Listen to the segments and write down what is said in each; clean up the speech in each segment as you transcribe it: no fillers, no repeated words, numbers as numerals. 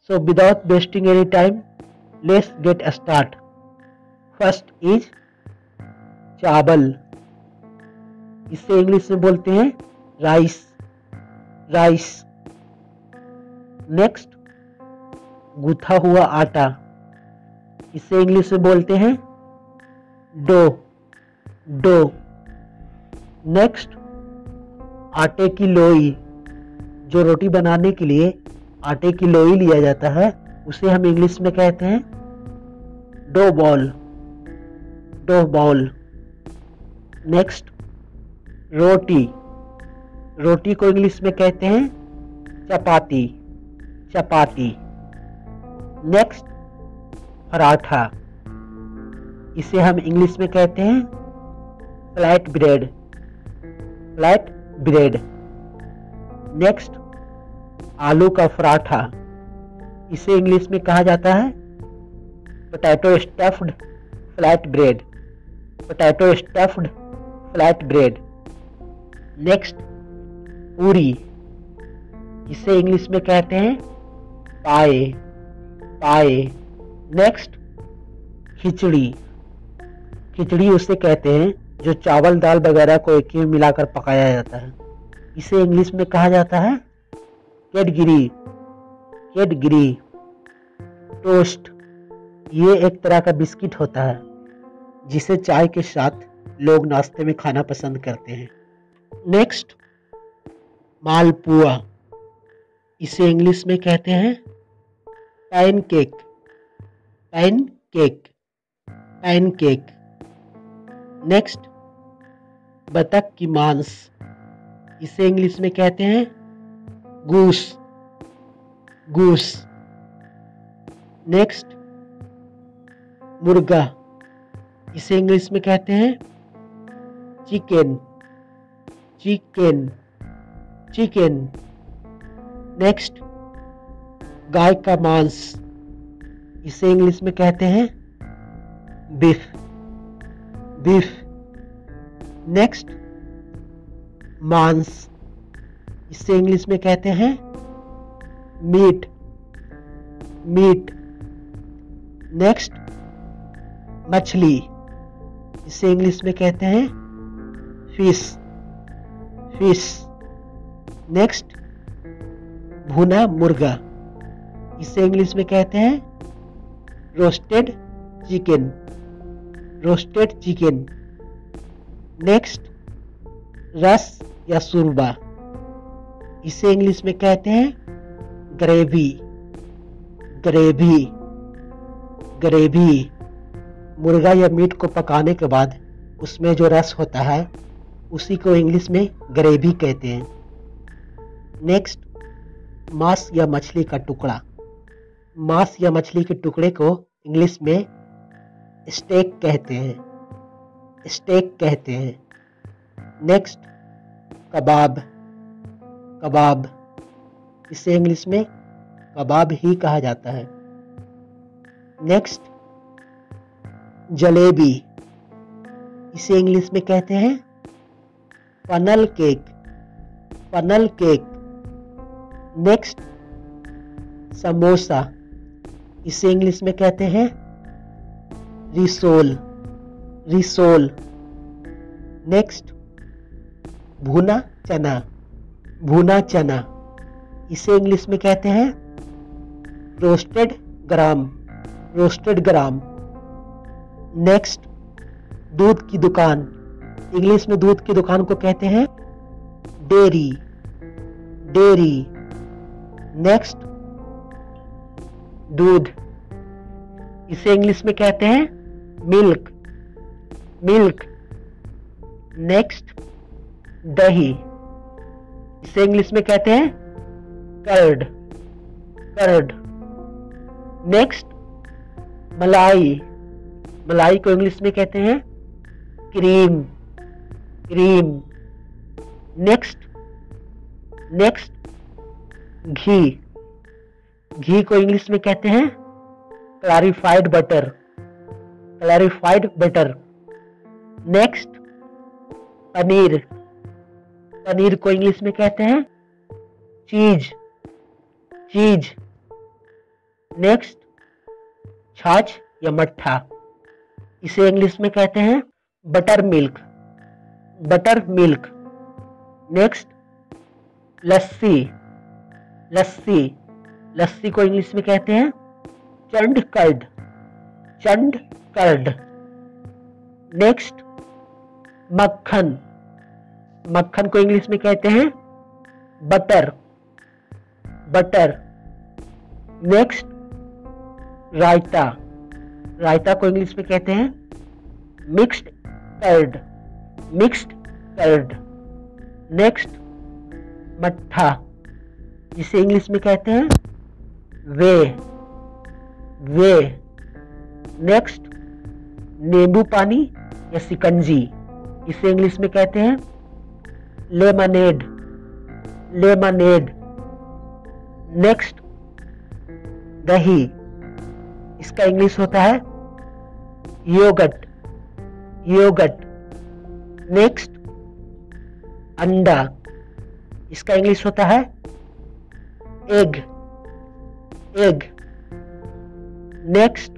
So without wasting any time, let's get start. First is चावल, इसे English में बोलते हैं राइस, राइस। नेक्स्ट गूथा हुआ आटा, इसे इंग्लिश में बोलते हैं डो, डो। नेक्स्ट आटे की लोई, जो रोटी बनाने के लिए आटे की लोई लिया जाता है उसे हम इंग्लिश में कहते हैं dough ball, dough ball. Next रोटी, रोटी को इंग्लिश में कहते हैं चपाती, चपाती। नेक्स्ट पराठा, इसे हम इंग्लिश में कहते हैं flat bread, flat bread. Next आलू का पराठा, इसे इंग्लिश में कहा जाता है potato stuffed flat bread, potato stuffed flat bread. Next पूरी, इसे इंग्लिश में कहते हैं पाए, पाए। नेक्स्ट खिचड़ी, खिचड़ी उसे कहते हैं जो चावल दाल वगैरह को एक ही में मिलाकर पकाया जाता है, इसे इंग्लिश में कहा जाता है कैडगिरी, कैडगिरी। टोस्ट, ये एक तरह का बिस्किट होता है जिसे चाय के साथ लोग नाश्ते में खाना पसंद करते हैं। नेक्स्ट मालपुआ, इसे इंग्लिश में कहते हैं पैनकेक, पैनकेक, पैनकेक। नेक्स्ट बतख की मांस, इसे इंग्लिश में कहते हैं गूस, गूस। नेक्स्ट मुर्गा, इसे इंग्लिश में कहते हैं चिकन, चिकन, चिकन। नेक्स्ट गाय का मांस, इसे इंग्लिश में कहते हैं बीफ, बीफ। नेक्स्ट मांस, इसे इंग्लिश में कहते हैं मीट, मीट। नेक्स्ट मछली, इसे इंग्लिश में कहते हैं फिश, फिश। नेक्स्ट भुना मुर्गा, इसे इंग्लिश में कहते हैं roasted chicken, roasted chicken. Next रस या शुरबा, इसे इंग्लिश में कहते हैं ग्रेवी, ग्रेवी, ग्रेवी। मुर्गा या मीट को पकाने के बाद उसमें जो रस होता है उसी को इंग्लिश में ग्रेवी कहते हैं। नेक्स्ट मांस या मछली का टुकड़ा, मांस या मछली के टुकड़े को इंग्लिश में स्टेक कहते हैं, स्टेक कहते हैं। नेक्स्ट कबाब, कबाब, इसे इंग्लिश में कबाब ही कहा जाता है। नेक्स्ट जलेबी, इसे इंग्लिश में कहते हैं funnel cake, funnel cake. Next samosa, इसे इंग्लिश में कहते हैं रिसोल, रिसोल। नेक्स्ट भुना चना, भुना चना, इसे इंग्लिश में कहते हैं रोस्टेड ग्राम, रोस्टेड ग्राम। नेक्स्ट दूध की दुकान, इंग्लिश में दूध की दुकान को कहते हैं डेयरी, डेयरी। नेक्स्ट दूध, इसे इंग्लिश में कहते हैं मिल्क, मिल्क। नेक्स्ट दही, इसे इंग्लिश में कहते हैं कर्ड, कर्ड। नेक्स्ट मलाई, मलाई को इंग्लिश में कहते हैं क्रीम, क्रीम। नेक्स्ट घी, घी को इंग्लिश में कहते हैं clarified butter, clarified butter. Next paneer, paneer को इंग्लिश में कहते हैं चीज, चीज। नेक्स्ट, छाछ या मट्ठा, इसे इंग्लिश में कहते हैं butter milk, butter milk. Next, lassi, lassi, lassi को इंग्लिश में कहते हैं churned curd, churned curd. Next, मक्खन, मक्खन को इंग्लिश में कहते हैं butter, butter. Next, raita, raita को इंग्लिश में कहते हैं mixed curd, mixed curd. Next, मट्ठा, जिसे इंग्लिश में कहते हैं वे, वे। नेक्स्ट, नींबू पानी या शिकंजी, इसे इंग्लिश में कहते हैं लेमनेड, लेमनेड। नेक्स्ट, दही, इसका इंग्लिश होता है योगर्ट, योगर्ट। नेक्स्ट, अंडा, इसका इंग्लिश होता है एग, एग। नेक्स्ट,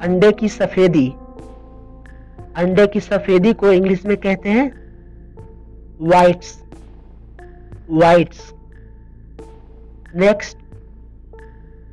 अंडे की सफेदी, अंडे की सफेदी को इंग्लिश में कहते हैं व्हाइट्स, व्हाइट्स। नेक्स्ट,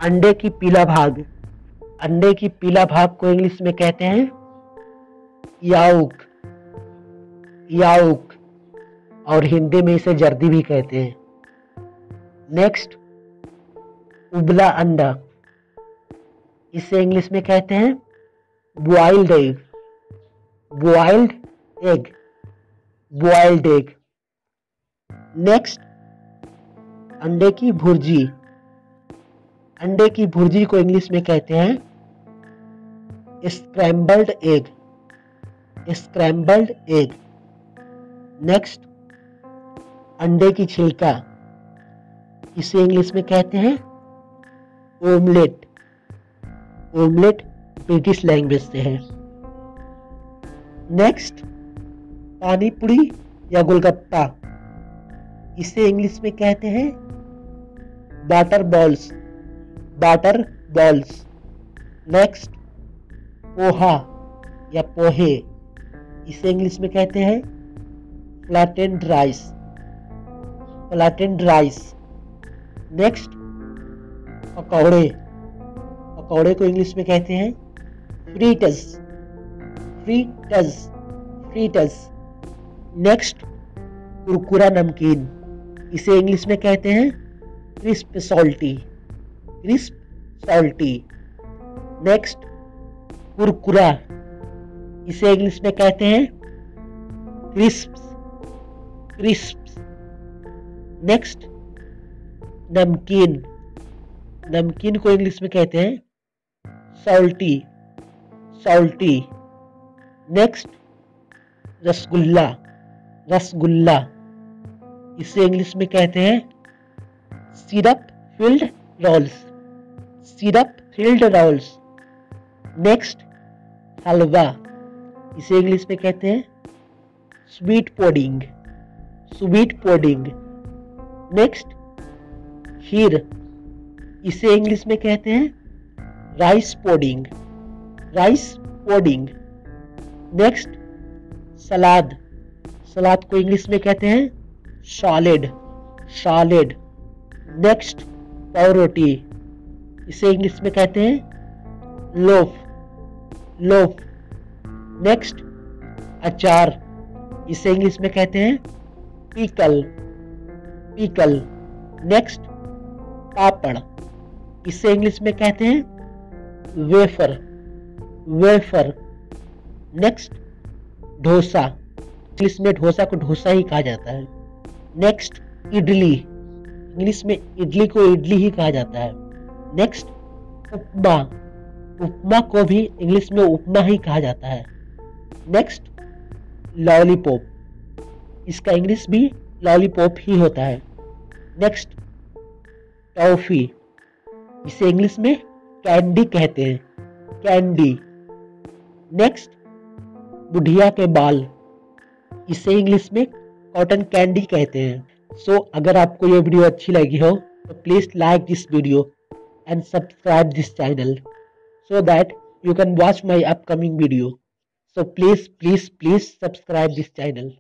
अंडे की पीला भाग, अंडे की पीला भाग को इंग्लिश में कहते हैं याउक, याउक, और हिंदी में इसे जर्दी भी कहते हैं। नेक्स्ट, उबला अंडा, इसे इंग्लिश में कहते हैं boiled egg, boiled egg, boiled egg. Next, अंडे की भुर्जी, अंडे की भुर्जी को इंग्लिश में कहते हैं scrambled egg, scrambled egg. Next, अंडे की छिलका, इसे इंग्लिश में कहते हैं ओमलेट, ओमलेट ब्रिटिश लैंग्वेज से है। नेक्स्ट, पानी पूरी या गोलगप्पा, इसे इंग्लिश में कहते हैं batter balls, batter balls. Next, poha या पोहे, इसे इंग्लिश में कहते हैं flattened rice, flattened rice. Next, pakode, pakode को इंग्लिश में कहते हैं फ्रीटस, फ्रीटस, फ्रीटस। नेक्स्ट, कुरकुरा नमकीन, इसे इंग्लिश में कहते हैं crisp salty, crisp salty. Next, कुरकुरा, इसे इंग्लिश में कहते हैं क्रिस्प्स, क्रिस्प्स। नेक्स्ट, नमकीन, नमकीन को इंग्लिश में कहते हैं salty, salty. Next, rasgulla, rasgulla, इसे इंग्लिश में कहते हैं syrup filled rolls, syrup filled rolls. Next, halwa, इसे इंग्लिश में कहते हैं sweet pudding, sweet pudding. Next, kheer, इसे इंग्लिश में कहते हैं rice pudding, rice pudding. Next, सलाद, सलाद को इंग्लिश में कहते हैं सॉलिड, सॉलिड। नेक्स्ट, पाव रोटी, इसे इंग्लिश में कहते हैं लोफ, लोफ। नेक्स्ट, अचार, इसे इंग्लिश में कहते हैं पिकल, पिकल। नेक्स्ट, पापड़, इसे इंग्लिश में कहते हैं wafer, wafer. Next, dosa, English में डोसा को डोसा ही कहा जाता है। नेक्स्ट, इडली, इंग्लिश में इडली को इडली ही कहा जाता है। नेक्स्ट, उपमा, उपमा को भी इंग्लिश में उपमा ही कहा जाता है। नेक्स्ट, लॉलीपॉप, इसका इंग्लिश भी लॉलीपॉप ही होता है। नेक्स्ट, टॉफी, इसे इंग्लिश में कैंडी कहते हैं, कैंडी। नेक्स्ट, बुढ़िया के बाल, इसे इंग्लिश में कॉटन कैंडी कहते हैं। सो अगर आपको ये वीडियो अच्छी लगी हो तो please like this video and subscribe this channel so that you can watch my upcoming video. So please subscribe this channel.